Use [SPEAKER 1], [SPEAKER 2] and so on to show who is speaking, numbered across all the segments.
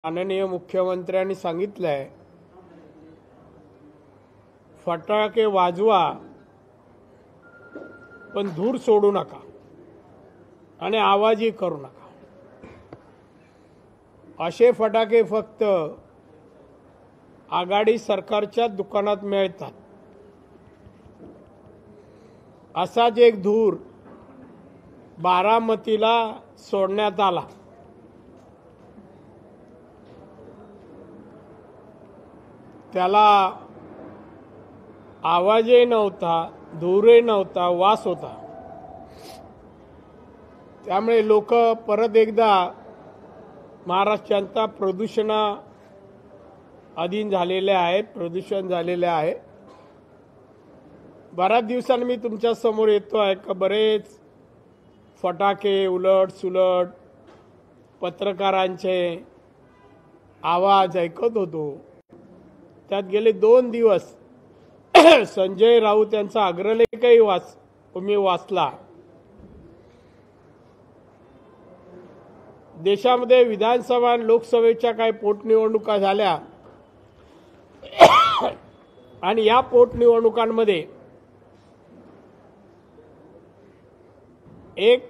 [SPEAKER 1] माननीय मुख्यमंत्र्यांनी सांगितलंय, फटाके वाजवा पण धूर सोडू नका आणि आवाजही करू नका. असे फटाके फक्त आघाडी सरकारच्या दुकानात मिळतात. असाच एक धूर बारामतीला सोडण्यात आला. त्याला आवाजही नव्हता, धूरही नव्हता, वास होता. त्यामुळे लोक परत एकदा महाराष्ट्र जनता प्रदूषणा अधीन झालेले आहेत, प्रदूषण झालेले आहे. बऱ्याच दिवसांनी मी तुमच्या समोर येतो आहे का बरेच फटाके उलट सुलट पत्रकारांचे आवाज ऐकत होतो. त्यात गेले 2 दिवस संजय राऊत यांचा अग्रलेखही मी वाचला. देशामध्ये विधानसभा लोकसभेच्या काही पोटनिवडणुका झाल्या आणि या पोटनिवडणुकांमध्ये एक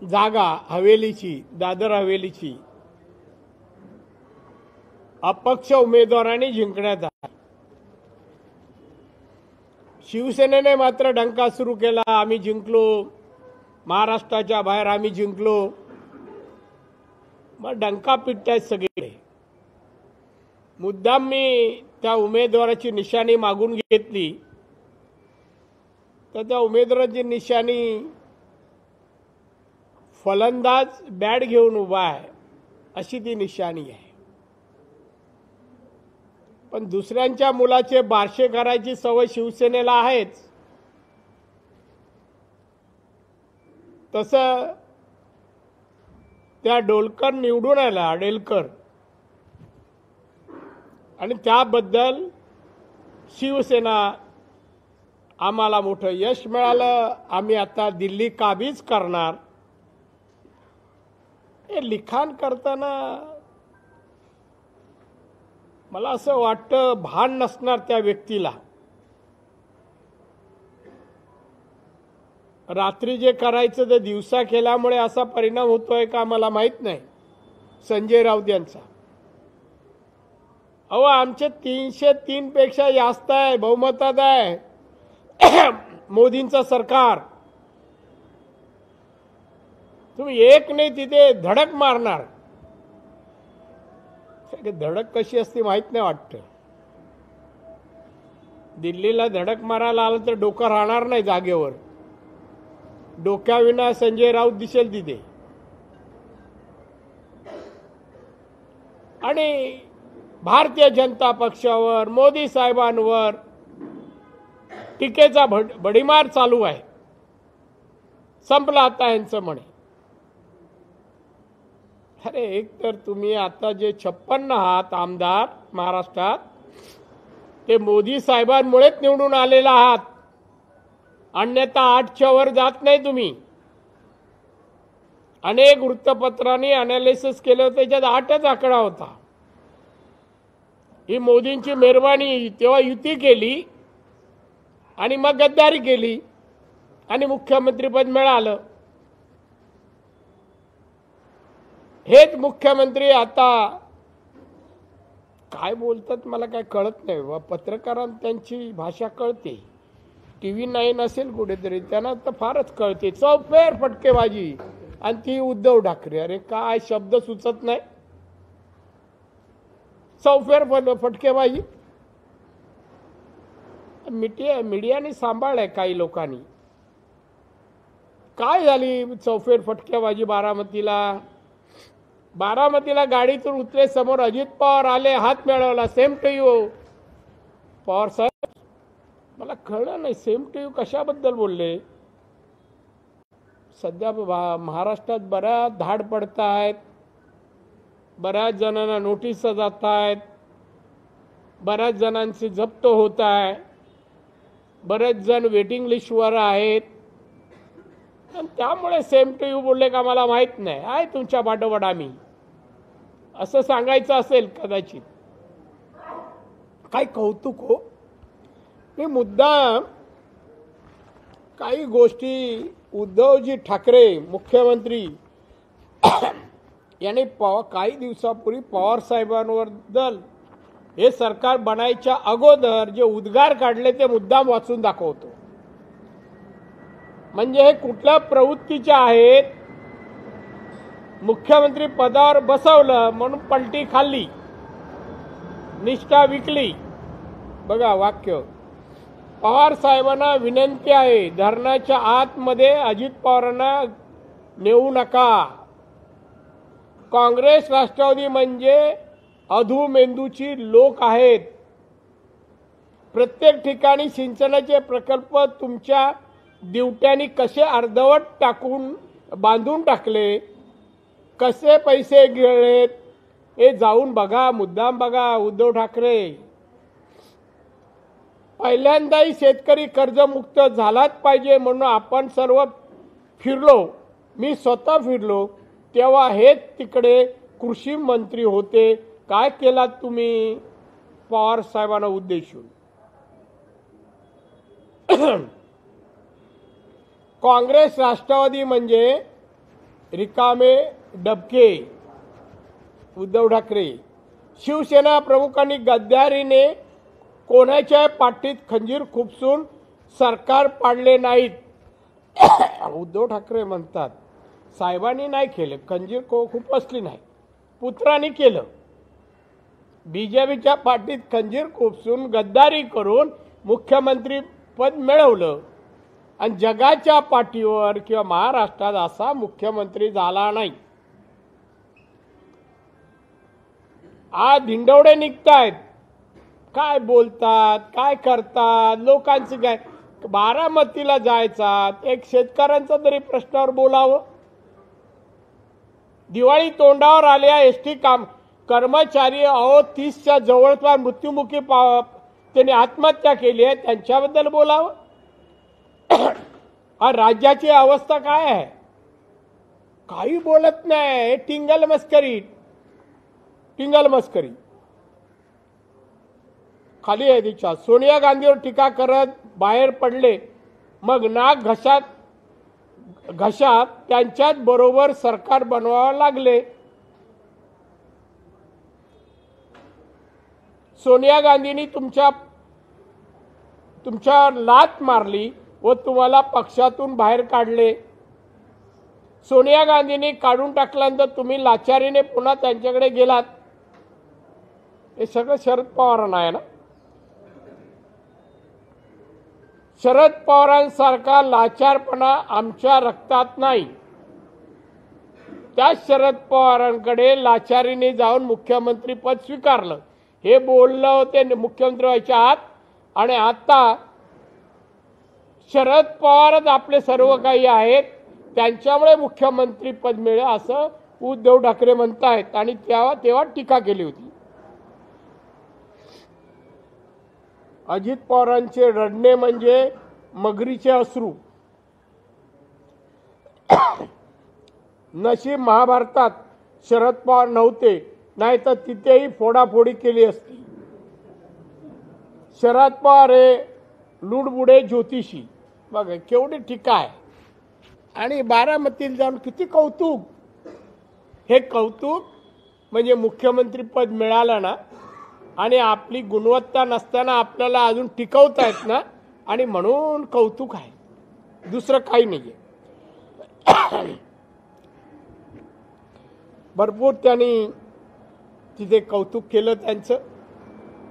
[SPEAKER 1] जागा हवेलीची, दादर हवेलीची अपक्ष उमेदवारांनी जिंकण्यात आला. शिवसेनेने मात्र डंका सुरू केला, आम्ही जिंकलो, महाराष्ट्राच्या बाहेर आम्ही जिंकलो. मग डंका पिटतायत सगळे. मुद्दाम मी त्या उमेदवाराची निशाणी मागून घेतली तर त्या उमेदवाराची निशाणी फलंदाज बॅट घेऊन उभा आहे अशी ती निशाणी आहे. पण दुसऱ्यांच्या मुलाचे बारशे करायची सवय शिवसेनेला आहेच. तसं त्या डोलकर निवडून आला, आडेलकर, आणि त्याबद्दल शिवसेना आम्हाला मोठं यश मिळालं, आम्ही आता दिल्ली काबीज करणार. हे लिखाण करताना मला असं वाटतं भान नसणार त्या व्यक्तीला. रात्री जे करायचं ते दिवसा केल्यामुळे असा परिणाम होतोय का मला माहित नाही. संजय राऊत यांचा अहो आमचे 303 पेक्षा जास्त आहे, बहुमतात आहे मोदींचं सरकार. तुम्ही एक नाही तिथे धडक मारणार. धडक कशी असते माहित नाही वाटतं. दिल्लीला धडक मारायला आलं तर डोकं राहणार नाही जागेवर. डोक्याविना संजय राऊत दिसेल तिथे. आणि भारतीय जनता पक्षावर, मोदी साहेबांवर टीकेचा भडीमार चालू आहे. संपला आता यांचं म्हणे. अरे एक तर तुम्ही आता जे 56 आहात आमदार महाराष्ट्रात, ते मोदी साहेबांमुळेच निवडून आलेला आहात. अन्यथा 8च्या वर जात नाही तुम्ही. अनेक वृत्तपत्रांनी अनालिसिस केलं, त्याच्यात 8च आकडा होता. ही मोदींची मेहरबानी. तेव्हा युती केली आणि मग गद्दारी केली आणि मुख्यमंत्रीपद मिळालं. हेच मुख्यमंत्री आता काय बोलतात मला काय कळत नाही. पत्रकारांना त्यांची भाषा कळते. TV 9 असेल कुठेतरी, त्यांना तर फारच कळते. चौफेर फटकेबाजी आणि ती उद्धव ठाकरे. अरे काय शब्द सुचत नाही. चौफेर फटकेबाजी मीडियाने सांभाळलंय काही लोकांनी. काय झाली चौफेर फटकेबाजी बारामतीला गाडीतून उतरे, समोर अजित पवार आले, हात मिळवला. सेम टू यू पवार साहेब. मला कळलं नाही सेम टू यू कशाबद्दल बोलले. सध्या महाराष्ट्रात बऱ्याच धाड पडत आहेत, बऱ्याच जणांना नोटीस जात आहेत, बऱ्याच जणांचे जप्त होत आहे, बरेच जण वेटिंग लिस्टवर आहेत. त्यामुळे सेम टू यू बोलले का मला माहित नाही. आहे तुमच्या पाठोपाठ आम्ही. असं सांगायचं असेल कदाचित. काय कौतुक हो. मी मुद्दाम काही गोष्टी उद्धवजी ठाकरे मुख्यमंत्री यांनी काही दिवसापूर्वी पवार साहेबांबद्दल हे सरकार बनायच्या अगोदर जे उद्गार काढले ते मुद्दाम वाचून दाखवतो. म्हणजे हे कुठल्या प्रवृत्तीचे आहेत. मुख्यमंत्री पदावर बसवलं म्हणून पलटी खाल्ली, निष्ठा विकली. बघा वाक्य, पवार साहेबांना विनंती आहे धरणाच्या आतमध्ये अजित पवारांना नेऊ नका. काँग्रेस राष्ट्रवादी म्हणजे अधूमेंदूची लोक आहेत. प्रत्येक ठिकाणी सिंचनाचे प्रकल्प तुमच्या दिवट्यांनी कसे अर्धवट टाकून बांधून टाकले, कसे पैसे गेलेत हे जाऊन बघा, मुद्दाम बघा. उद्धव ठाकरे पहिल्यांदाही शेतकरी कर्जमुक्त झालाच पाहिजे म्हणून आपण सर्व फिरलो. मी स्वतः फिरलो तेव्हा हेच तिकडे कृषी मंत्री होते. काय केलात तुम्ही पवार साहेबांना उद्देशून. काँग्रेस राष्ट्रवादी म्हणजे रिकामे डबके. उद्धव ठाकरे शिवसेना प्रमुखांनी गद्दारीने कोणाच्या पाठीत खंजीर खुपसून सरकार पाडले नाहीत. उद्धव ठाकरे म्हणतात साहेबांनी नाही केले, खंजीर खुपसली नाही, पुत्रांनी केलं. बीजेपीच्या पाठीत खंजीर खुपसून गद्दारी करून मुख्यमंत्री पद मिळवलं आणि जगाच्या पाठीवर किंवा महाराष्ट्रात असा मुख्यमंत्री झाला नाही. आज धिंडवडे निघतायत, काय बोलतात, काय करतात. लोकांचं काय, बारामतीला जायचा एक शेतकऱ्यांचा तरी प्रश्नावर बोलावं. दिवाळी तोंडावर आल्या एसटी कर्मचारी 30च्या जवळपास मृत्युमुखी त्यांनी आत्महत्या केली आहे, त्यांच्याबद्दल बोलावं. राज्याची अवस्था काय आहे, काही बोलत नाही. टिंगल मस्करी खाली आहे तिच्या. सोनिया गांधीवर टीका करत बाहेर पडले, मग नाक घशात त्यांच्याच बरोबर सरकार बनवावं लागले. सोनिया गांधींनी तुमच्या लात मारली व तुम्हाला पक्षातून बाहेर काढले. सोनिया गांधींनी काढून टाकल्यानंतर तुम्ही लाचारीने पुन्हा त्यांच्याकडे गेलात. हे सगळं शरद पवारांना आहे ना. शरद पवारांसारखा लाचारपणा आमच्या रक्तात नाही. त्या शरद पवारांकडे लाचारीने जाऊन मुख्यमंत्री पद स्वीकारलं. हे बोललं होते मुख्यमंत्री व्हायच्या आत, आणि आता शरद पवारच आपले सर्व काही आहेत, त्यांच्यामुळे मुख्यमंत्री पद मिळेल असं उद्धव ठाकरे म्हणतायत. आणि तेव्हा टीका केली होती. अजित पवारांचे रडणे म्हणजे मगरीचे अश्रू. नशीब महाभारतात शरद पवार नव्हते, नाही तर तिथेही फोडाफोडी केली असती. शरद पवार हे लुडबुडे ज्योतिषी. बघा केवढी टीका आहे. आणि बारामतीला जाऊन किती कौतुक. हे कौतुक म्हणजे मुख्यमंत्री पद मिळालं ना, आणि आपली गुणवत्ता नसताना आपल्याला अजून टिकवतायत ना, आणि म्हणून कौतुक आहे, दुसरं काही नाही. भरपूर त्यांनी तिथे कौतुक केलं, त्यांचं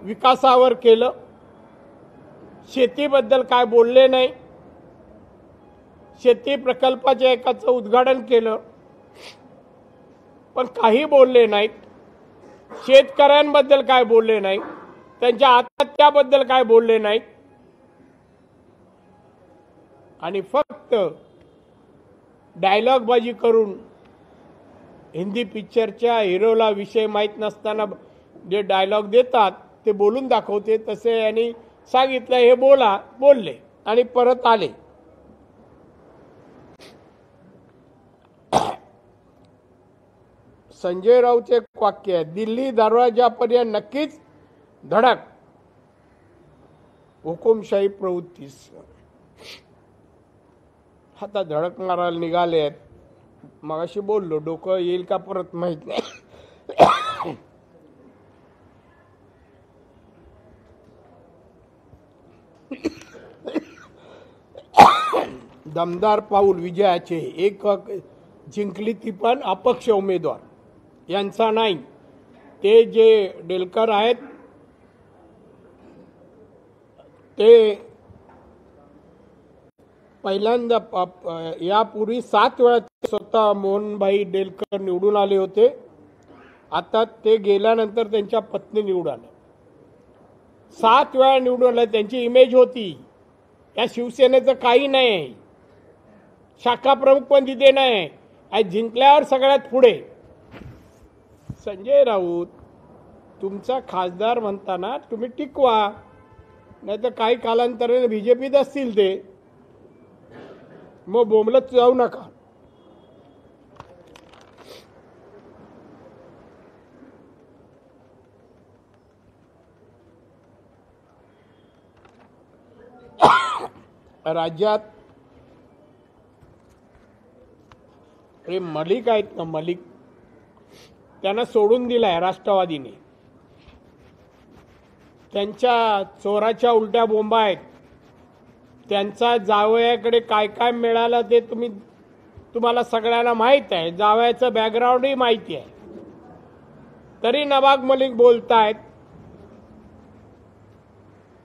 [SPEAKER 1] विकासावर केलं. शेतीबद्दल काय बोलले नाही. शेती प्रकल्पाच्या एकाचं उद्घाटन केलं, पण काही बोलले नाहीत. शेतकऱ्यांबद्दल काय बोलले नाही, त्यांच्या आत्महत्याबद्दल काय बोलले नाहीत. आणि फक्त डायलॉगबाजी करून हिंदी पिक्चरच्या हिरोला विषय माहीत नसताना जे डायलॉग देतात ते बोलून दाखवते. तसे यांनी सांगितलं हे बोलले आणि परत आले. संजय राऊतचे एक वाक्य आहे, दिल्ली दरवाजापर्यंत नक्कीच धडक, हुकुमशाही प्रवृत्तीस. आता धडक मारायला निघाले आहेत. मगाशी बोललो, डोकं येईल का परत माहित नाही. दमदार पाऊल विजयाचे. एक जिंकली ती पण अपक्ष उमेदवार यांचा नाही. ते जे डेलकर आहेत ते पहिल्यांदा यापूर्वी 7 वेळा स्वतः मोहनभाई डेलकर निवडून आले होते. आता ते गेल्यानंतर त्यांच्या पत्नी निवडून आल्या. 7 वेळा निवडून आल्या. त्यांची इमेज होती. या शिवसेनेचं काही नाही, शाखा प्रमुख पण तिथे नाही. आज जिंकल्यावर सगळ्यात पुढे. संजय राऊत तुमचा खासदार म्हणताना तुम्ही टिकवा, नाही तर काही कालांतराने बीजेपीत असतील ते, मग बोंबलत जाऊ नका. राज्यात हे मलिक आहेत ना, मलिक, त्यांना सोडून दिलाय राष्ट्रवादीने. त्यांच्या चोराच्या उलट्या बोंबा आहेत. त्यांचा जावयाकडे काय काय मिळालं ते तुम्हाला सगळ्यांना माहीत आहे. जावयाचं बॅकग्राऊंडही माहिती आहे. तरी नवाब मलिक बोलतायत.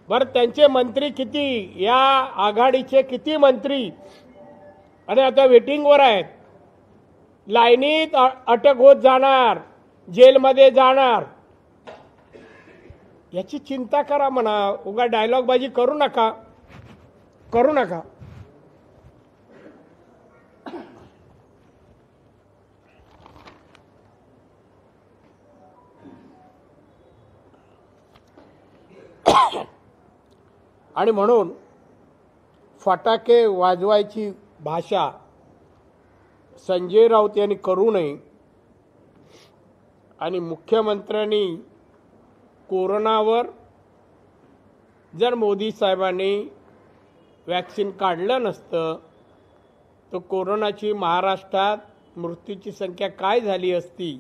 [SPEAKER 1] बरं, त्यांचे मंत्री किती, या आघाडीचे किती मंत्री आणि आता वेटिंगवर आहेत. लाईनीत अटक होत जाणार, जेलमध्ये जाणार. याची चिंता करा म्हणा. उगा डायलॉग बाजी करू नका, करू नका. आणि म्हणून फटाके वाजवायची भाषा संजय राऊत यांनी करू नये. आणि मुख्यमंत्र्यांनी कोरोनावर जर मोदी साहेबांनी वॅक्सिन काढलं नसतं तर कोरोनाची महाराष्ट्रात मृत्यूची संख्या काय झाली असती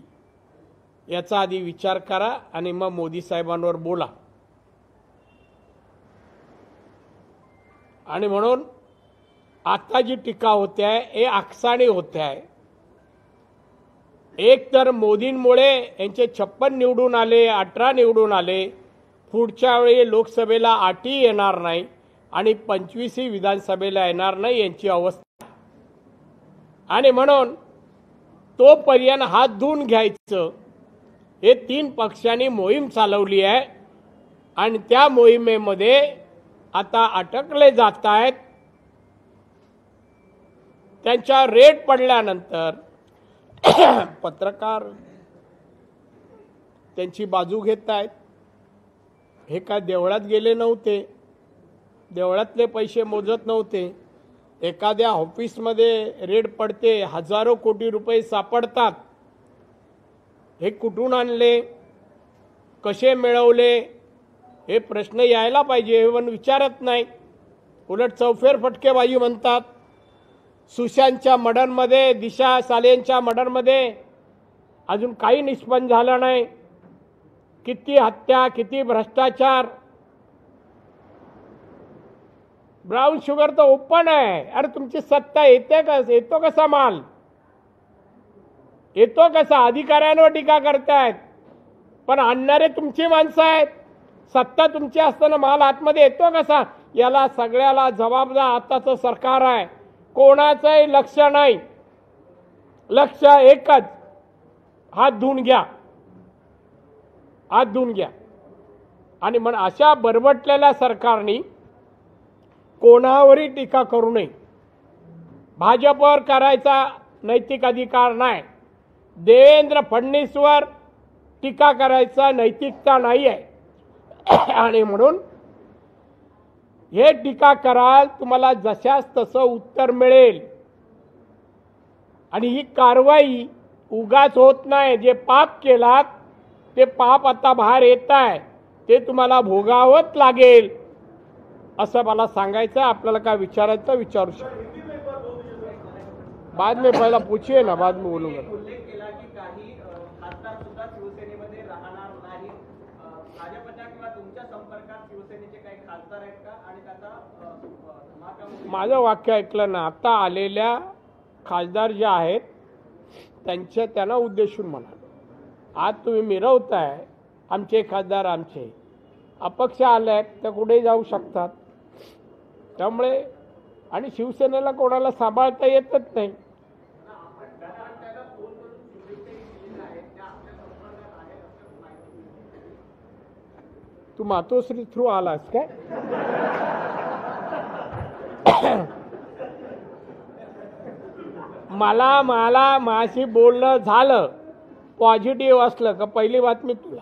[SPEAKER 1] याचा आधी विचार करा आणि मग मोदी साहेबांवर बोला. आणि म्हणून आता जी टीका होते आहे हे आकसाने होते आहे. एक तर मोदींमुळे यांचे 56 निवडून आले, 18 निवडून आले. पुढच्या वेळी लोकसभेला 8 येणार नाही आणि 25 विधानसभेला येणार नाही यांची अवस्था. आणि म्हणून तोपर्यंत हात धुवून घ्यायचं हे 3 पक्षांनी मोहीम चालवली आहे. आणि त्या मोहिमेमध्ये आता अटकले जात आहेत. त्यांच्या रेड पडल्यानंतर पत्रकार त्यांची बाजू घेत आहेत. हे काय देवळात गेले नव्हते, देवळातले पैसे मोजत नव्हते. एखाद्या ऑफिसमध्ये रेड पडते, हजारो कोटी रुपये सापडतात. हे कुठून आणले, कसे मिळवले हे प्रश्न यायला पाहिजे. हे पण विचारत नाही, उलट चौफेर फटकेबाजी म्हणतात. सुशांतच्या मर्डरमध्ये, दिशा सालेंच्या मर्डरमध्ये अजून काही निष्पन्न झालं नाही. किती हत्या, किती भ्रष्टाचार. ब्राउन शुगर तर ओपन आहे. अरे तुमची सत्ता येते का, येतो कसा माल, येतो कसा. अधिकाऱ्यांवर टीका करतायत पण आणणारे तुमची माणसं आहेत. सत्ता तुमची असताना माल आतमध्ये येतो कसा. याला सगळ्याला जबाबदार आताचं सरकार आहे. कोणाचंही लक्ष नाही, लक्ष एकच, हात धुवून घ्या, हात धुवून घ्या. आणि मग अशा बरबटलेल्या सरकारने कोणावरही टीका करू नये. भाजपवर करायचा नैतिक अधिकार नाही. देवेंद्र फडणवीसवर टीका करायचा नैतिकता नाही आहे. आणि म्हणून हे टीका कराल, तुम्हाला जशास तसं उत्तर मिळेल. आणि ही कारवाई उगाच होत नाही. जे पाप केलात ते पाप आता बाहेर येत आहे, ते तुम्हाला भोगावंच लागेल असं मला सांगायचं. आपल्याला काय विचारायचं विचारू शकतो. बाद में पहिला पूछिए ना, बाद में बोलूंगा.
[SPEAKER 2] उल्लेख केला की काही खासदार सुद्धा शिवसेनेमध्ये राहणार नाही. भाजपच्या किंवा तुमच्या संपर्कात शिवसेनेचे काही खासदार आहेत का आणि त्याचा
[SPEAKER 1] माझं वाक्य ऐकलं ना. आता आलेल्या खासदार जे आहेत त्यांना उद्देशून म्हणा. आज तुम्ही मिरवताय आमचे खासदार, आमचे अपक्ष आले तर कुठेही जाऊ शकतात. त्यामुळे आणि शिवसेनेला कोणाला सांभाळता येतच नाही. तू मातोश्री थ्रू आलास काय? मला माझी बोलणं झालं पॉझिटिव्ह असलं का पहिली बातमी तुला,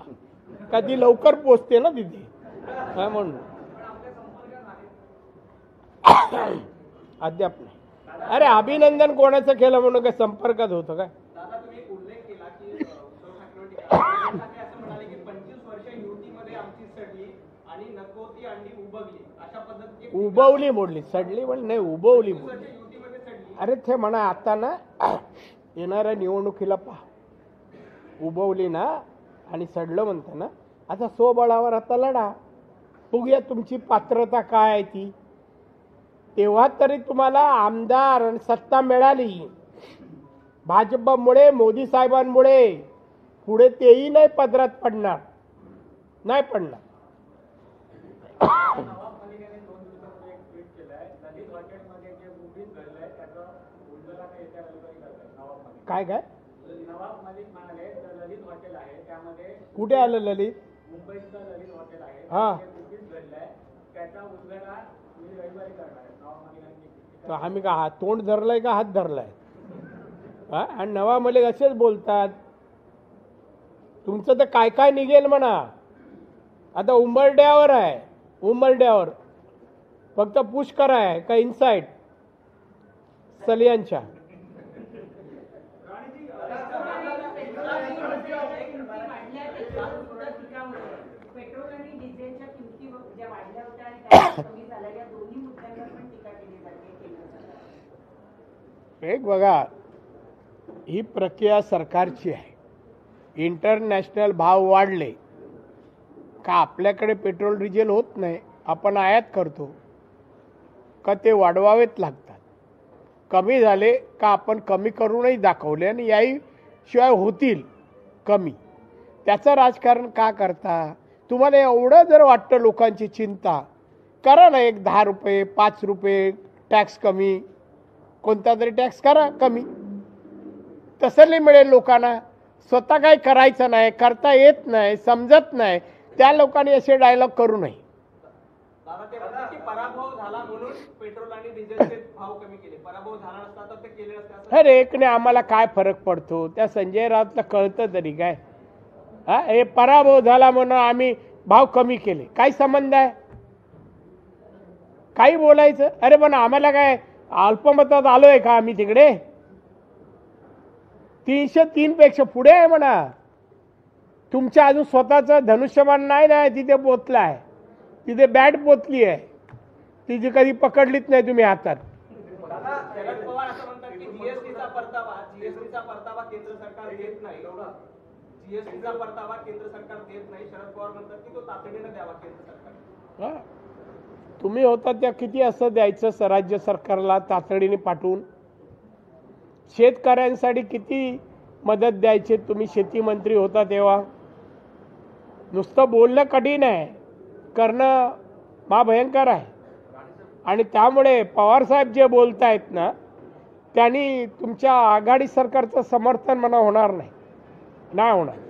[SPEAKER 1] कधी लवकर पोचते ना तिथे. काय म्हणून अद्याप नाही. अरे अभिनंदन कोणाचं केलं म्हणून काय संपर्कात होतं काय?
[SPEAKER 2] दादा तुम्ही उल्लेख केला की उद्धव ठाकरे असं म्हणाले की 25 वर्ष युतीमध्ये आमची सडली आणि नको ती अंडी उबगली, अशा पद्धतीने
[SPEAKER 1] उबवली मोडली, सडली पण नाही, उबवली मोडली.
[SPEAKER 2] युतीमध्ये सडली.
[SPEAKER 1] अरे ते म्हणा आता ना येणाऱ्या निवडणुकीला पहा, उबवली ना आणि सडलं म्हणतं ना. आता स्वबळावर आता लढा, बघूया तुमची पात्रता काय आहे ती. तेव्हा तरी तुम्हाला आमदार आणि सत्ता मिळाली. भाजपमुळे, मोदी साहेबांमुळे पुढे तेही नाही पदरात पडणार, नाही पडणार.
[SPEAKER 2] नवाब मलिकाने 2 दिवसांपूर्वी एक ट्विट केलंय, ललित हॉटेलमध्ये जे मुंबईत घडलंय त्याचं उलगडा येत्या रविवारी करताय नवाब मलिक.
[SPEAKER 1] काय काय
[SPEAKER 2] नवाब मलिक म्हणाले तर ललित हॉटेल आहे त्यामध्ये,
[SPEAKER 1] कुठे आलं ललित?
[SPEAKER 2] मुंबईचं ललित हॉटेल आहे,
[SPEAKER 1] हा.
[SPEAKER 2] मुंबईत घडलंय त्याचा उलगडा मी रविवारी करणार आहे. नवाब मलिकांनी
[SPEAKER 1] तर आम्ही का हात तोंड धरलंय का हात धरलाय? हा. आणि नवाब मलिक असेच बोलतात. तुमचं तर काय काय निघेल म्हणा. आता उंबरड्यावर आहे, उंबरड्यावर फक्त पुष्कर आहे का इनसाइड सलियांच्या.
[SPEAKER 3] पेट्रोल आणि डिझेलच्या किमती ज्या वाढल्या होत्या आणि त्या कमी झाल्या, या दोन्ही मुद्द्यांवर पण टीका केली जाते.
[SPEAKER 1] एक बघा, ही प्रक्रिया सरकारची आहे. इंटरनॅशनल भाव वाढले का आपल्याकडे पेट्रोल डिझेल होत नाही, आपण आयात करतो का ते वाढवावेच लागतात. कमी झाले का आपण कमी करूनही दाखवले आणि याही शिवाय होतील कमी. त्याचं राजकारण का करता? तुम्हाला एवढं जर वाटतं लोकांची चिंता, करा ना एक 10 रुपये 5 रुपये टॅक्स कमी, कोणता तरी टॅक्स करा कमी. तसंही मिळेल लोकांना. स्वतः काही करायचं नाही, करता येत नाही, समजत नाही, त्या लोकांनी असे डायलॉग करू नये.
[SPEAKER 2] दादा ते म्हणतात की पराभव झाला म्हणून पेट्रोल आणि डिझेलचे भाव कमी केले, पराभव झाला नसता तर ते केले नसते.
[SPEAKER 1] अरे एकने आम्हाला काय फरक पडतो? त्या संजय राऊतला कळतं तरी काय? हा, हे पराभव झाला म्हणून आम्ही भाव कमी केले, काय संबंध आहे? काही बोलायचं. अरे पण आम्हाला काय अल्पमतात आलोय का आम्ही? तिकडे 303 पेक्षा पुढे आहे म्हणा. तुमच्या अजून स्वतःचं धनुष्यबाण नाही ना तिथे पोचला आहे. तिथे बॅट पोचली आहे, तिची कधी पकडलीच नाही तुम्ही हातात.
[SPEAKER 2] दादा शरद पवार असं म्हणतात की जीएसटीचा परतावा केंद्र सरकार देत नाही. जीएसटीचा परतावा केंद्र सरकार देत नाही. शरद पवार म्हणतात की तो तातडीने द्यावा केंद्र सरकार.
[SPEAKER 1] तुम्ही होता त्या किती असं द्यायचं राज्य सरकारला तातडीने पाठवून? शेतकऱ्यांसाठी किती मदत द्यायची तुम्ही शेती मंत्री होता तेव्हा? नुसतं बोलणं कठीण आहे, करणं महाभयंकर आहे. आणि त्यामुळे पवारसाहेब जे बोलतायत ना, त्यांनी तुमच्या आघाडी सरकारचं समर्थन म्हणा होणार नाही, नाही होणार.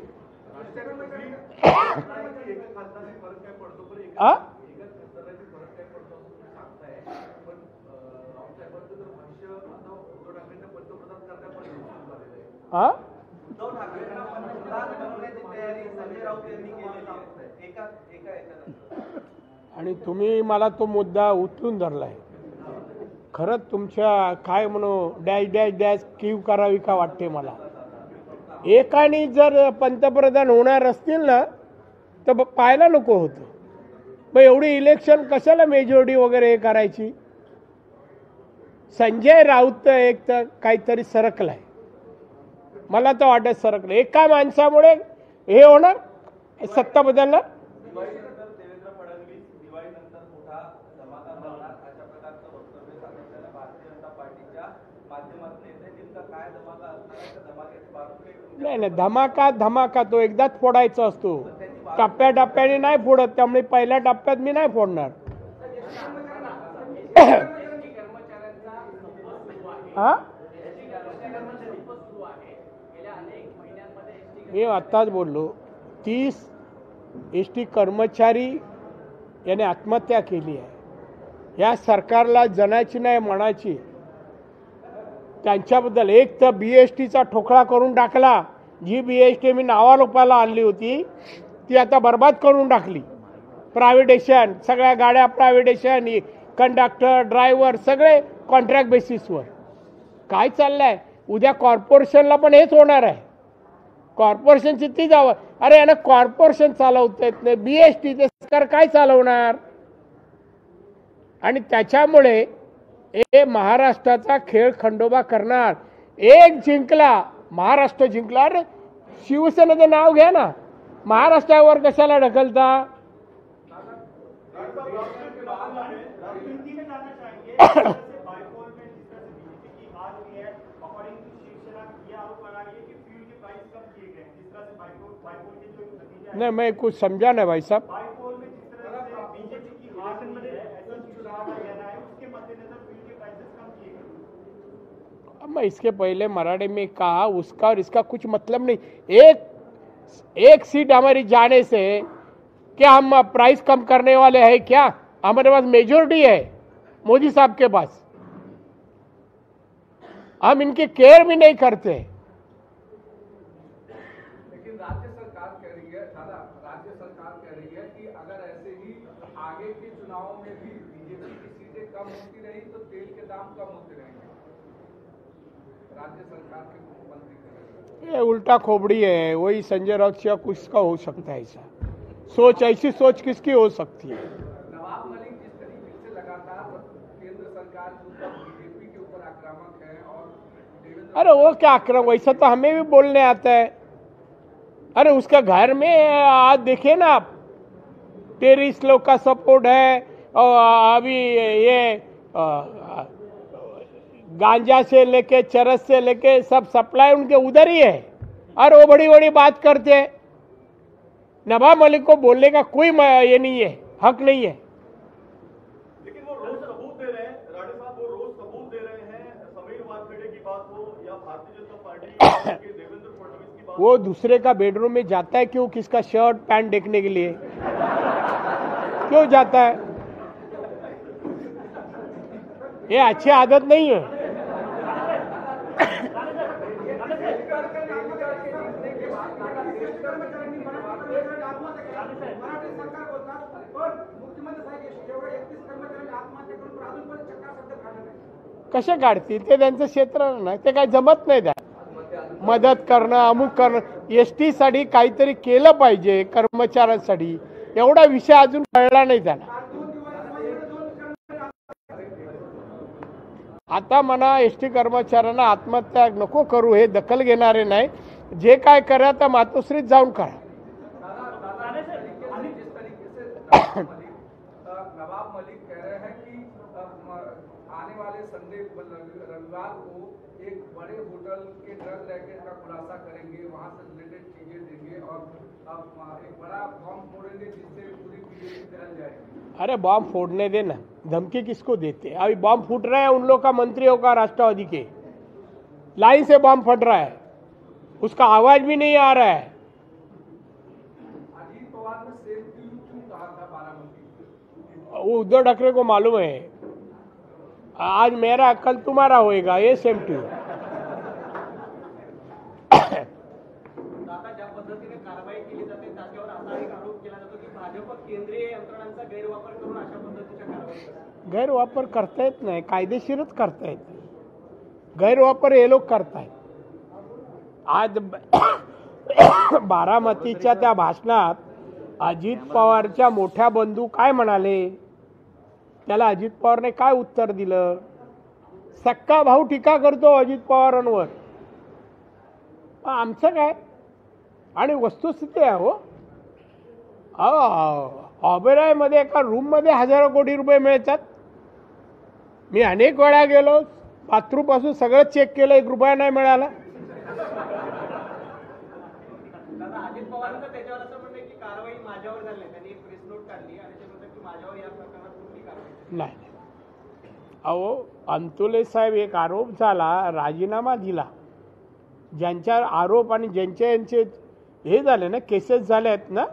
[SPEAKER 1] आणि तुम्ही मला तो मुद्दा उचलून धरलाय. खरंच तुमच्या काय म्हणू डॅश डॅश डॅश कीव करावी का वाटते मला. एकाने जर पंतप्रधान होणार असतील ना तर पाहायला नको होतं. मग एवढी इलेक्शन कशाला मेजॉरिटी वगैरे हे करायची. संजय राऊत एक तर काहीतरी सरकलाय, मला तर वाटत सरकलं. एका माणसामुळे हे होणार, सत्ता बदलणार.
[SPEAKER 2] दिवाळीनंतर देवेंद्र फडणवीस दिवाळीनंतर मोठा धमाका करणार अशा प्रकारचं वक्तव्य सातत्यानं भारतीय जनता पार्टीच्या माध्यमातून येते. नेमका काय धमाका असणार आहे, त्या धमाक्याची बातमी
[SPEAKER 1] नाही नाही, धमाका तो एकदाच फोडायचा असतो, टप्प्याटप्प्याने नाही फोडत. त्यामुळे पहिल्या टप्प्यात मी नाही फोडणार. हा, मी आत्ताच बोललो, 30 एसटी कर्मचारी याने आत्महत्या केली आहे. या सरकारला जनाची नाही मनाची. त्यांच्याबद्दल एक तर BSTचा ठोकळा करून टाकला. जी BST मी नावारूपाला आणली होती ती आता बर्बाद करून टाकली. प्रायव्हेटेशन, सगळ्या गाड्या प्रायव्हेटेशन, कंडक्टर ड्रायव्हर सगळे कॉन्ट्रॅक्ट बेसिसवर. काय चाललंय, उद्या कॉर्पोरेशनला पण हेच होणार आहे. कॉर्पोरेशनची ती जावं. अरे यांना कॉर्पोरेशन चालवता येत नाही, BST ते सरकार काय चालवणार. आणि त्याच्यामुळे हे महाराष्ट्राचा खेळ खंडोबा करणार. एक जिंकला, महाराष्ट्र जिंकला. अरे शिवसेनेचं नाव घ्या ना, महाराष्ट्रावर कशाला ढकलता. नहीं, मैं कुछ समझा ना भाई साहब. मैं इसके पहले मराठी में कहा, उसका और इसका कुछ मतलब नहीं. एक सीट हमारी जाने से क्या हम प्राइस कम करने वाले हैं क्या. हमारे पास मेजोरिटी है मोदी साहब के पास. हम इनकी केयर भी नहीं करते.
[SPEAKER 2] लेकिन राज्य सरकार कह रही है, दादा, राज्य सरकार कह रही है कि अगर ऐसे ही आगे के चुनावों में भी बीजेपी की सीटें कम होती रही तो तेल के दाम कम होते रहेंगे. राज्य सरकार के मुख्यमंत्री कह रहे हैं.
[SPEAKER 1] ये उल्टा खोपड़ी है. वही संजय राउत सिवा किसका हो सकता है ऐसा सोच. ऐसी सोच किसकी हो सकती है.
[SPEAKER 2] नवाब मलिक जिस तरीके से लगातार केंद्र सरकार के ऊपर बीजेपी के ऊपर आक्रामक है और देवेंद्र,
[SPEAKER 1] अरे वो क्या आक्रमण, वैसा तो हमें भी बोलने आता है. अरे उसका घर में आज देखिए ना आप, टेररिस्ट लोग का सपोर्ट है. और अभी ये गांजा से लेके चरस से लेके सब सप्लाई उनके उधर ही है. और वो बड़ी बड़ी बात करते हैं. नवाब मलिक को बोलने का कोई ये नहीं है, हक नहीं है.
[SPEAKER 4] लेकिन वो रोज सबूत दे रहे हैं राणे साहब, वो रोज सबूत दे रहे हैं. समीर वानखेड़े की बात हो या भारतीय जनता पार्टी के देवेंद्र फडणवीस की बात.
[SPEAKER 1] वो दूसरे का बेडरूम में जाता है क्यों, किसका शर्ट पैंट देखने के लिए क्यों जाता है. ये अच्छी आदत नहीं है. कशा काढतील ते, त्यांचं क्षेत्र नाही, ते काय जमत नाही. त्या मदत करणं, अमुक करणं, ST साठी काहीतरी केलं पाहिजे कर्मचाऱ्यांसाठी. एवढा विषय अजून कळला नाही त्याला. आता म्हणा ST कर्मचाऱ्यांना आत्महत्या नको करू, हे दखल घेणारे नाही. जे काय करा तर मातोश्रीत जाऊन करा.
[SPEAKER 2] नवाब मलिक कह रहे हैं कि आने वाले संडे रविवार को एक बड़े होटल के ड्रग रैकेट का खुलासा करेंगे, वहां से रिलेटेड चीजें देंगे और एक बड़ा बॉम्ब फोड़ेंगे जिससे पूरी बीजेपी जल जाएगी.
[SPEAKER 1] अरे बॉम्ब फोड़ने देना, धमकी किसको देते. अभी बॉम्ब फूट रहा है उन लोग का, मंत्रियों का, राष्ट्रवादी के लाइन से बॉम्ब फट रहा है, उसका आवाज भी नहीं आ रहा है.
[SPEAKER 2] अजीत पवार ने सेम क्यों कहा था बाराबंकी.
[SPEAKER 1] वो उद्धव ठाकरे को मालूम है आज मेरा कल तुम्हारा होएगा. ये सेम टू.
[SPEAKER 2] आता ज्या पद्धतीने कारवाई केली जाते त्याच्यावर असा एक आरोप केला जातो की भाजप केंद्रीय यंत्रणांचा गैरवापर करून अशा पद्धतीच्या कारवाई करतात.
[SPEAKER 1] गैरवापर करता येत नाही, कायदेशीरच करता येत. गैरवापर हे लोक करतायत. आज बारामतीच्या त्या भाषणात अजित पवारच्या मोठ्या बंधू काय म्हणाले, त्याला अजित पवारने काय उत्तर दिलं? सक्का भाऊ टीका करतो अजित पवारांवर. आमचं काय? आणि वस्तुस्थिती आहे हो, ऑबेरॉयमध्ये एका रूममध्ये हजारो कोटी रुपये मिळतात. मी अनेक वेळा गेलो, बाथरूम पासून सगळं चेक केलं, 1 रुपया नाही मिळाला.
[SPEAKER 2] दादा, अजित पवारांचं त्याच्यावर असं म्हणणं आहे की कारवाई माझ्यावर झाली नाही. त्यांनी एक प्रेस नोट काढली आणि ते म्हणतात की माझ्यावर या प्रकरणात कुठली कारवाई
[SPEAKER 1] नाही. अहो, अंतुले साहेब, एक आरोप झाला, राजीनामा दिला. ज्यांच्या आरोप आणि यांचे हे झाले ना, केसेस झाले आहेत ना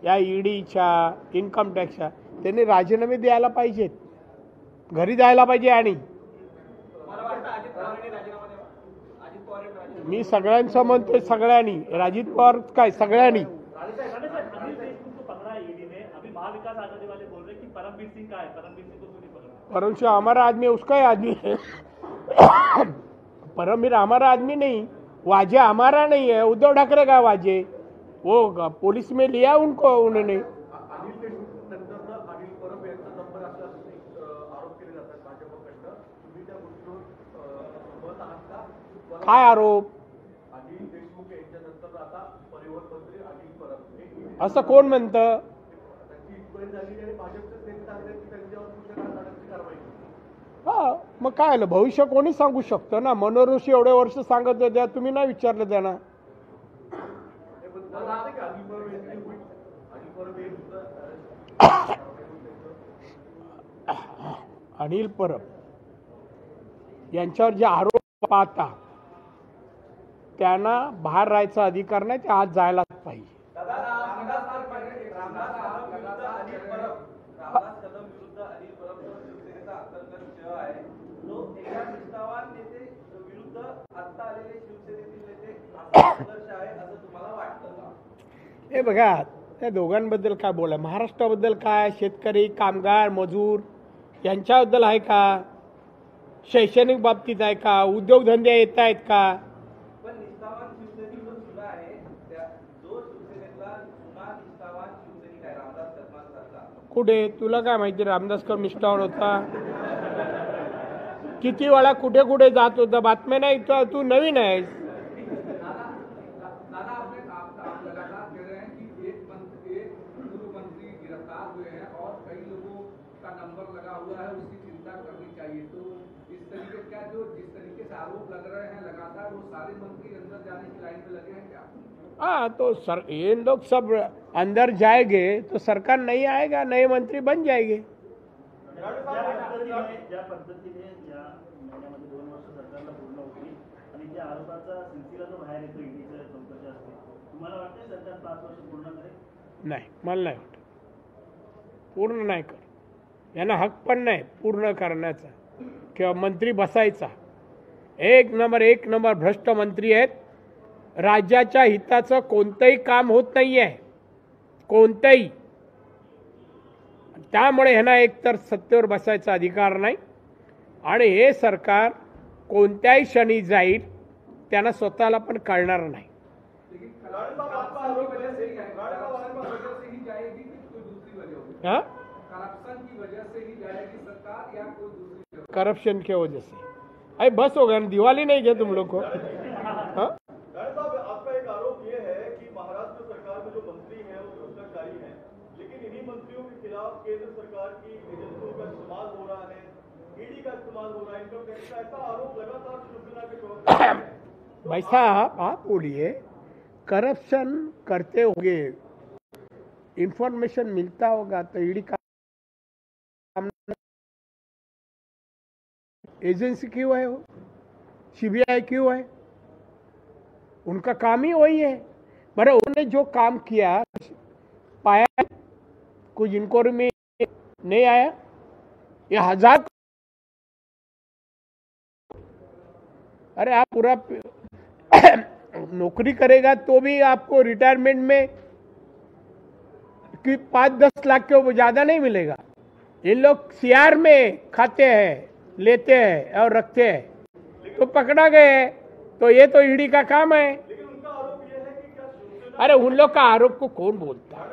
[SPEAKER 1] या ईडीच्या, इन्कम टॅक्सच्या, त्यांनी राजीनामे द्यायला पाहिजेत, घरी जायला पाहिजे. आणि
[SPEAKER 2] मला वाटतं अजित पवारांनी राजीनामा द्यावा. अजित पवारांनी राजीनामा
[SPEAKER 1] मी सगळ्यांचं म्हणतोय, सगळ्यांनी, अजित पवार काय, सगळ्यांनी.
[SPEAKER 5] अनिल देशमुख को पकड़ा है ईडी ने. अभी महाविकास आघाड़ी वाले बोल रहे हैं कि परमवीर सिंह का है, परमवीर सिंह को क्यों नहीं पकड़ा?
[SPEAKER 1] परम सिंह हमारा आदमी है, उसका ही आदमी है. परमवीर हमारा आदमी नहीं, वाजे हमारा नहीं है. उद्धव ठाकरे का वाजे, वो पुलिस में लिया उनको, उन्होंने.
[SPEAKER 4] अनिल देशमुख नंतर अनिल परब यांचा नंबर असल्याचे आरोप केले जातात भाजपकडनं. तुम्ही त्या गोष्टीवर सहमत आहात का?
[SPEAKER 1] काय आरोप?
[SPEAKER 4] अनिल देशमुख यांच्यानंतर आता परिवहन मंत्री अनिल परब हे
[SPEAKER 1] असं कोण म्हणतं?
[SPEAKER 4] त्यांची इन्क्वायरी झाली आणि भाजपचे नेते सांगतात की त्यांच्यावर पुढच्या काळाची कारवाई केली.
[SPEAKER 1] हा, मग काय आलं, भविष्य कोणी सांगू शकतं ना. मनोऋषी एवढे वर्ष सांगत होत्या, तुम्ही नाही विचारलं त्यांना.
[SPEAKER 4] हे पण मला वाटतं की अनिल परब यांची होईल. अनिल परब हे सुद्धा
[SPEAKER 1] अनिल परब यांच्यावर जे आरोप पाहता, त्यांना बाहेर राहायचा अधिकार नाही, ते आज जायलाच पाहिजे.
[SPEAKER 2] रामदास कदम विरुद्ध अनिल परब शिवसेनेचा अंतर्गत खेळ आहे. तो एका निष्ठावान नेते विरुद्ध आता आलेले शिवसेनेतील नेते असा संघर्ष आहे असं तुम्हाला वाटतं का?
[SPEAKER 1] हे बघा, त्या दोघांबद्दल काय बोला, महाराष्ट्राबद्दल काय, शेतकरी, कामगार, मजूर यांच्याबद्दल आहे का, शैक्षणिक बाबतीत आहे का, उद्योगधंदे येत आहेत का?
[SPEAKER 2] पण निष्ठावान शिवसैनिक जो जुना आहे, त्या जो शिवसेनेतला जुना निष्ठावान शिवसैनिक आहे रामदास कदमांसारखा,
[SPEAKER 1] कुठे? तुला काय माहिती रामदास कदम निष्ठावान होता? किती वेळा कुठे कुठे जात होता, बातम्या नाही. तू नवीन आहेस.
[SPEAKER 6] दादा आपने आप लगातार कह रहे हैं कि एक पूर्व मंत्री गिरफ्तार हुए हैं और कई लोगों का नंबर लगा हुआ है, उसकी चिंता करनी चाहिए. तो इस तरीके का जिस तरीके से आरोप लग रहे हैं लगातार, वो सारे मंत्री अंदर जाने की लाइन में लगे हैं क्या?
[SPEAKER 1] हाँ, तो सर ये लोग सब अंदर जाएंगे तो सरकार नहीं आएगा, नए मंत्री बन जाएंगे.
[SPEAKER 5] ज्या पद्धतीने या महिन्यामध्ये 2 वर्ष सरकारला पूर्ण होती आणि त्या आरोपाचा सिलसिला जो बाहेर येतो ईडीच्या चौकशी असते, तुम्हाला वाटतं सरकार 5 वर्ष पूर्ण करेल?
[SPEAKER 1] नाही, मला नाही वाटत. पूर्ण नाही कर, यांना हक पण नाही पूर्ण करण्याचा किंवा मंत्री बसायचा. एक नंबर भ्रष्ट मंत्री आहेत. राज्याच्या हिताचं कोणतंही काम होत नाही आहे, कोणतंही. त्यामुळे ह्यांना एकतर सत्तेवर बसायचा अधिकार नाही आणि हे सरकार कोणत्याही क्षणी जाईल, त्यांना स्वतःला पण कळणार नाही.
[SPEAKER 6] लेकिन करप्शन की वजह से ही जाएगी कि कोई दूसरी वजह होगी?
[SPEAKER 1] हाँ,
[SPEAKER 6] करप्शन की वजह से ही जाएगी सरकार या कोई दूसरी वजह?
[SPEAKER 1] करप्शन की वजह से. अरे बस हो गया, दिवाली नहीं क्या तुम लोग को? हाँ,
[SPEAKER 4] राणे साहब, आपका एक आरोप ये है कि महाराष्ट्र सरकार में जो मंत्री हैं वो भ्रष्टाचारी हैं, लेकिन इन्हीं मंत्रियों के खिलाफ केंद्र सरकार की एजेंसियों का इस्तेमाल हो रहा है, ईडी का इस्तेमाल हो रहा है, इनकम टैक्स का. ऐसा आरोप लगातार शिवसेना के प्रवक्ता
[SPEAKER 1] भाई साहब आप बोलिए, करप्शन करते होंगे, इंफॉर्मेशन मिलता होगा तो ईडी का एजेंसी क्यों है, वो सीबीआई क्यों है? उनका काम ही वही है. बरं, उन्होंने जो काम किया पाया, कुछ इंक्वायरी में नहीं आया. ये 1000, अरे आप पूरा नौकरी करेगा तो भी आपको रिटायरमेंट में कि 5-10 लाख के ज्यादा नहीं मिलेगा. ये लोग सीआर में खाते हैं, लेते हैं और रखते हैं, तो पकड़ा गए. तो ये तो ईडी का काम है.
[SPEAKER 4] लेकिन
[SPEAKER 1] अरे उन लोग का आरोप को कौन बोलता है?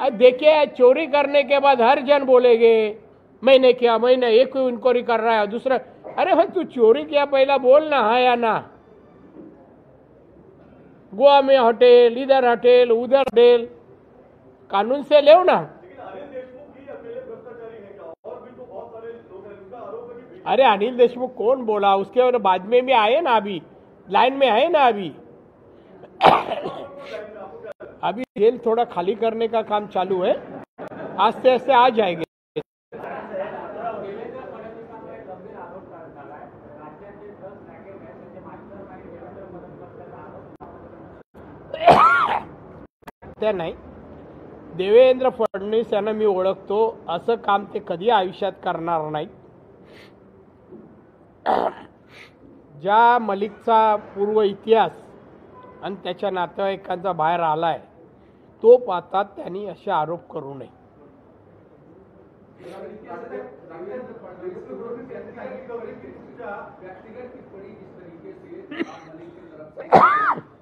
[SPEAKER 1] अरे देखिए, चोरी करने के बाद हर जन बोलेंगे मैंने किया, मैंने एक इंक्वायरी कर रहा है दूसरा। अरे भाई तू चोरी किया पहला बोल ना, हाँ या ना। गोवा में होटल, इधर होटल, उधर होटल, कानून से ले ना।
[SPEAKER 4] लेकिन अनिल देशमुख ही अकेले भ्रष्टाचारी है क्या? और भी तो बहुत सारे लोग हैं। उनका आरोप है कि
[SPEAKER 1] अरे अनिल देशमुख कौन बोला? उसके और बाद में भी आए ना, अभी लाइन में है ना। अभी जेल थोड़ा खाली करने का काम चालू है, आस्ते आस्ते आ जाएंगे। त्या नाही, देवेंद्र फडणवीस यांना मी ओळखतो, असं काम ते कधी आयुष्यात करणार नाही। ज्या मलिकचा पूर्व इतिहास आणि त्याच्या नातेवाईकांचा बाहेर आलाय तो पाहतात त्यांनी असे आरोप करू नये।
[SPEAKER 6] देवेंद्र फडणवीस के विरोधी व्यक्तिगत टिप्पणी जिस तरीके से मलिक की तरफ से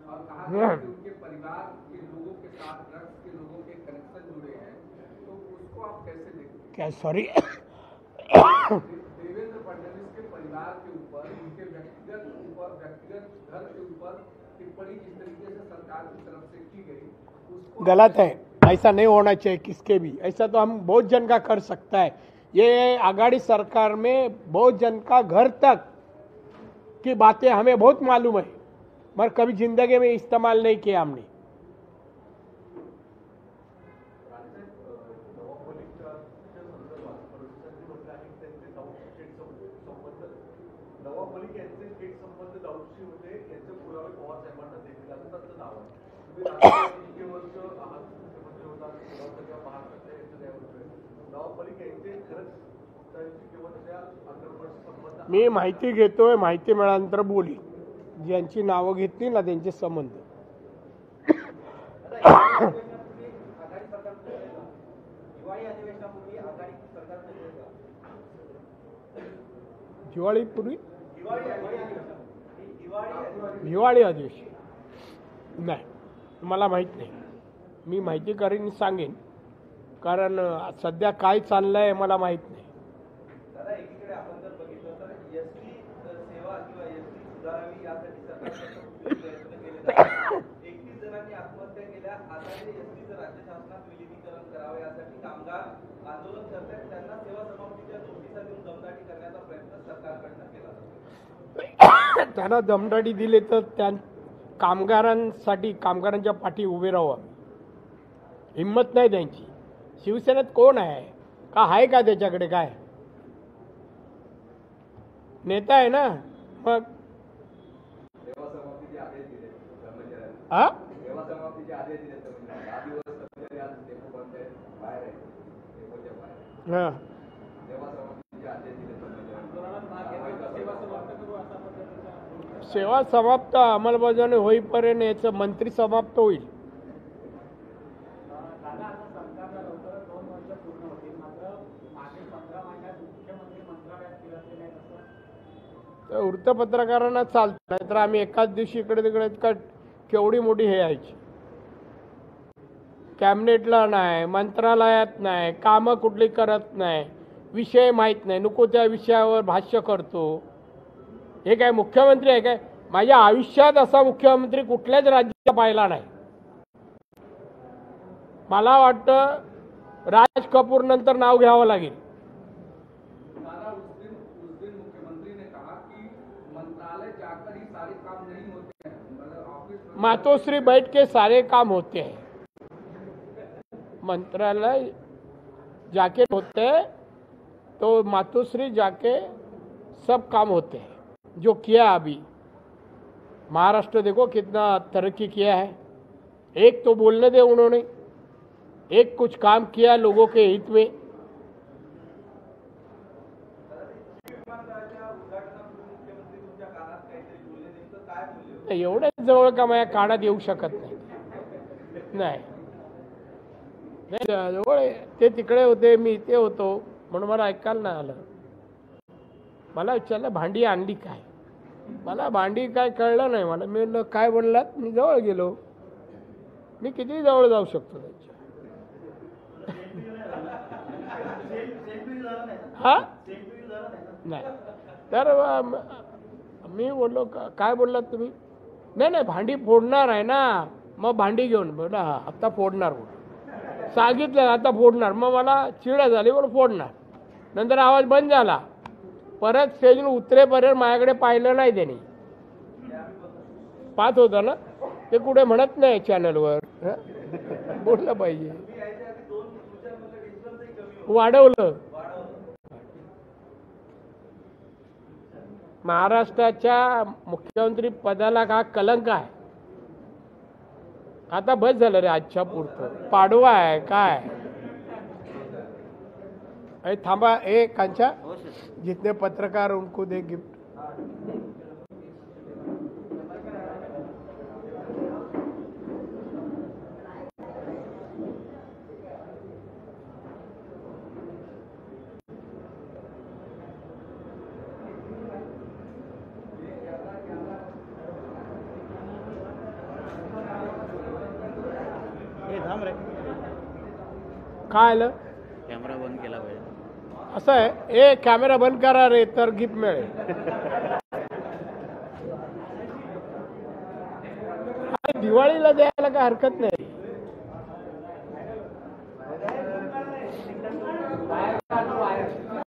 [SPEAKER 6] और कहा कि उनके परिवार के लोगों के साथ ड्रग्स के लोगों के कनेक्शन जुड़े हैं, तो उसको आप कैसे देखते हैं?
[SPEAKER 1] क्या सॉरी?
[SPEAKER 6] देवेंद्र फडणवीस के परिवार के ऊपर, उनके व्यक्तिगत घर के ऊपर टिप्पणी जिस तरीके से सरकार की तरफ से की गई, उसको
[SPEAKER 1] गलत है, ऐसा नहीं होना चाहिए किसके भी। ऐसा तो हम बहुत जन का कर सकता है। ये आघाड़ी सरकार में बहुत जन का घर तक की बातें हमें बहुत मालूम है, मगर कभी जिंदगी में इस्तेमाल नहीं किया हमने।
[SPEAKER 4] नवाब मलिक यांचे थेट संबंध दाऊदशी होते, याचे पुरावे पवार साहेबांना देखील असं त्यांचं नाव आहे। तुम्ही राजकीय वर्ष आहात, मुख्यमंत्री होता, तेव्हा सगळ्या महाराष्ट्रातल्या याचं न्याय नवाब मलिक यांचे खरंच त्यांची किंवा त्या आंदोलनाशी संबंध
[SPEAKER 1] मी माहिती घेतोय, माहिती मिळाल्यानंतर बोली ज्यांची नावं घेतली ना त्यांचे संबंध।
[SPEAKER 2] आघाडी सरकार दिवाळी अधिवेशनापूर्वी आघाडी सरकार
[SPEAKER 1] दिवाळीपूर्वी
[SPEAKER 2] दिवाळी
[SPEAKER 1] हिवाळी अधिवेशन नाही, मला माहित नाही। मी माहिती करीन, सांगेन, कारण सध्या काय चाललंय मला माहित नाही।
[SPEAKER 2] दादा, एकीकडे आपण जर बघितलं तर एसटी सेवा किंवा एसटी सुधारावी यासाठी सरकारने प्रयत्न केले जातात। 31 जणांनी आत्महत्या केल्या। आता हे एसटीचं राज्य शासनात विलिनीकरण करावे यासाठी कामगार आंदोलन करतात। त्यांना सेवा समाप्तीच्या नोटिसा देऊन दमदाटी करण्याचा प्रयत्न सरकारकडनं केला जातो।
[SPEAKER 1] त्यांना दमदाटी दिले तर त्या कामगारांसाठी कामगारांच्या पाठी उभे राहू आम्ही। हिम्मत नाही त्यांची। शिवसेनेत कोण आहे का? आहे का त्याच्याकडे? काय नेता आहे ना मग।
[SPEAKER 2] सेवा समाप्तीचे आदेश दिले कर्मचाऱ्यांना।
[SPEAKER 1] हा,
[SPEAKER 2] सेवा समाप्तीचे आदेश दिले कर्मचाऱ्यांना। 10 दिवस कर्मचारी आज डेपो बंद आहे, बाहेर आहे, डेपोच्या बाहेर।
[SPEAKER 1] हा,
[SPEAKER 2] सेवा समाप्तीचे आदेश दिले कर्मचाऱ्यांना। सेवा समाप्त करू असा पद्धतीचा
[SPEAKER 1] सेवा समाप्त अंमलबजावणी होईपर्यंत याचं मंत्री समाप्त होईल।
[SPEAKER 5] दादा, आता सरकारला लवकरच 2 वर्ष पूर्ण होतील, मात्र मागील 15 महिन्यात मुख्यमंत्री मंत्रालयात फिरतले नाहीत असं
[SPEAKER 1] तर वृत्तपत्रकारांना चालतं, नाहीतर आम्ही एकाच दिवशी इकडे तिकडे का केवढी मोठी हे यायची। कॅबिनेटला नाही, मंत्रालयात नाही, कामं कुठली करत नाही, विषय माहीत नाही, नको त्या विषयावर भाष्य करतो। हे काय मुख्यमंत्री आहे काय? माझ्या आयुष्यात असा मुख्यमंत्री कुठल्याच राज्यात पाहिला नाही। मला वाटतं राज कपूर नंतर नाव घ्यावं लागेल।
[SPEAKER 6] दादा, उस दिन मुख्यमंत्री ने कहा कि मंत्रालय जाकर ही सारे काम नहीं होते हैं, मतलब ऑफिस में
[SPEAKER 1] मातोश्री बैठ के सारे काम होते हैं, मंत्रालय जाके होते हैं तो मातोश्री जाके सब काम होते हैं। जो किया अभी महाराष्ट्र देखो कितना तरक्की किया है। एक तो बोलने दे, उन्होंने एक कुछ काम किया लोगों के हित में।
[SPEAKER 2] विमानतळाच्या उद्घाटनापूर्वी मुख्यमंत्री तुमच्या कानात काहीतरी बोलले, नेमकं काय बोलले?
[SPEAKER 1] एवढ्याच जवळ का माझ्या कानात येऊ शकत नाही। नाही जवळ ते तिकडे होते, मी इथे होतो, म्हणून मला ऐकायला नाही आलं। मला विचारलं भांडी आणली काय? मला भांडी काय कळलं नाही। मला मी म्हणलं काय बोललात? मी जवळ गेलो, मी किती जवळ जाऊ शकतो त्यांच्या. हा नाही तर मी बोललो काय बोललात तुम्ही. नाही भांडी फोडणार आहे ना, मग भांडी घेऊन बोला आता फोडणार बोल सांगितलं आता फोडणार. मग मला चिडा झाली बोल फोडणार. नंतर आवाज बंद झाला. परत स्टेजवर उतरेपर्यंत माझ्याकडे पाहिलं नाही त्यांनी. पाहत होता ना ते कुठे म्हणत नाही चॅनलवर. बोललं पाहिजे. वाढवलं. महाराष्ट्राच्या मुख्यमंत्री पदाला का कलंक आहे. आता बस झालं रे आजच्या पुरतं. पाडवा आहे काय. अरे थांबा ए कांचा जितने पत्रकार उनको दे गिफ्ट.
[SPEAKER 5] हे थांब रे,
[SPEAKER 1] काय आलं
[SPEAKER 5] कॅमेरा बंद केला पाहिजे.
[SPEAKER 1] असं आहे. ए कॅमेरा बंद करा रे तर गिफ्ट मिळेल. दिवाळीला द्यायला काय हरकत नाही.